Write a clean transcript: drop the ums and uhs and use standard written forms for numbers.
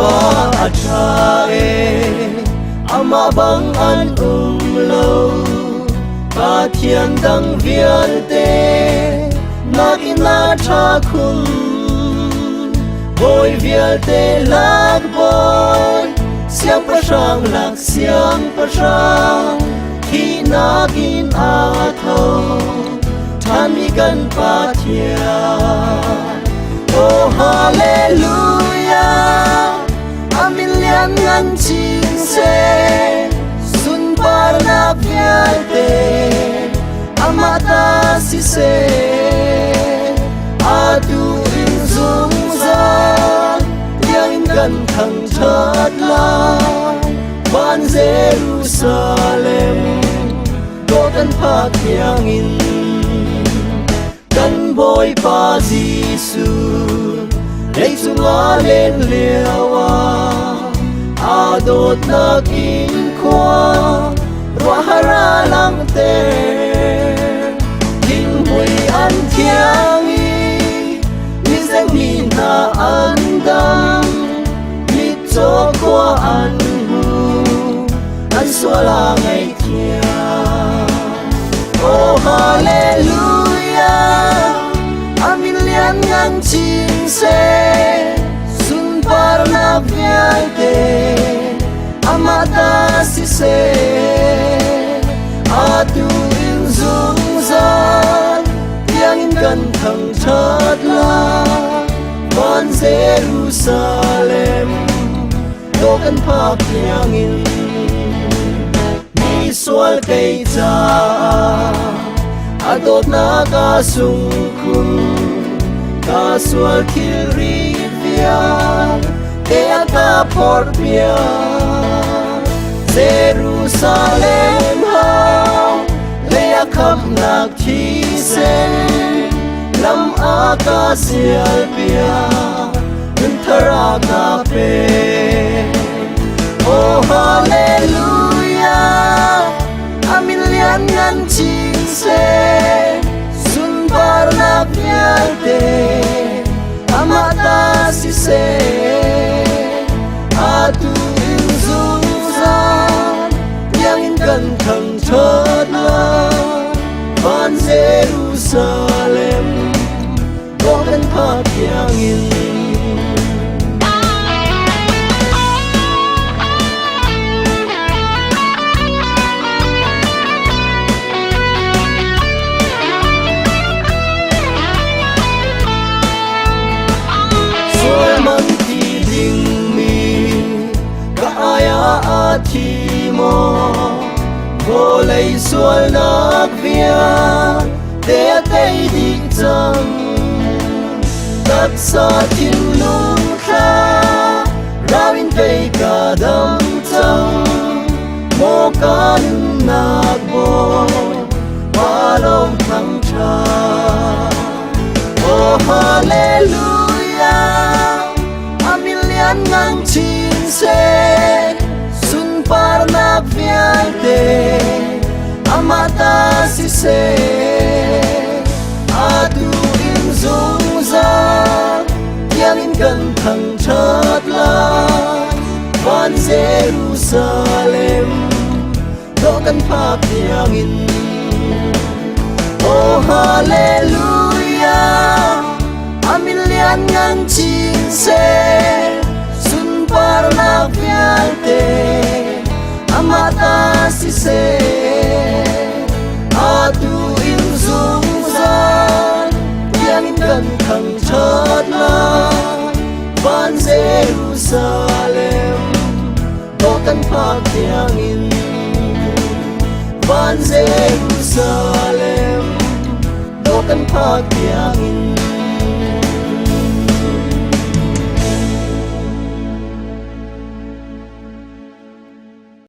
pa atrae ama bang an lo ka thian dang vial te nakina tha khum boy vial te lak boy siang pa sang lak siang pa sang khi nakin a tho than mi kan pa thia oh hallelujah amin lian ngan ching se sun par na vial te amata si se adu in zum zan yang kan thang chat la ban Jerusalem do kan pa kyang in kan boy pa Giêsu lấy chung a lên liawa adot na kin kwa rohara lang te king hui an thiang mi zeng mi na an dam mi cho kwa an hu an swala ngai thia oh hallelujah amin lian ngang ching se sun par na vial te amata si se atu in zum zan yang in kan thang chat la ban Jerusalem do kan pa kyang in mi swal kai cha adot na ka sung khum ka swal kiri via te ka port pia Jerusalem ha le kham nak thi sen lam a ka sial pia thara ka pe oh hallelujah amin lian ngan ching se sun par na vial te amata si se atu in zum zan yang in kan thang chat la ban Jerusalem do kan pa kyang in thi mo vô lấy xuôi nát vía để tay đi chăng tất xa thiên lung kha ra bên cây cả đâm trăng mô ca nưng nát bồ ba lâu thăng trà oh hallelujah amin lian ngang chin se par na vial te amata si se atu in zum zan yang in kan thang chat la ban Jerusalem do kan pa kyang in oh hallelujah amin lian ngang chin se sun par na vial te amata si se atu in zum zan yang in kan thang chat la ban Jerusalem do kan pa kyang in ban Jerusalem do kan pa kyang in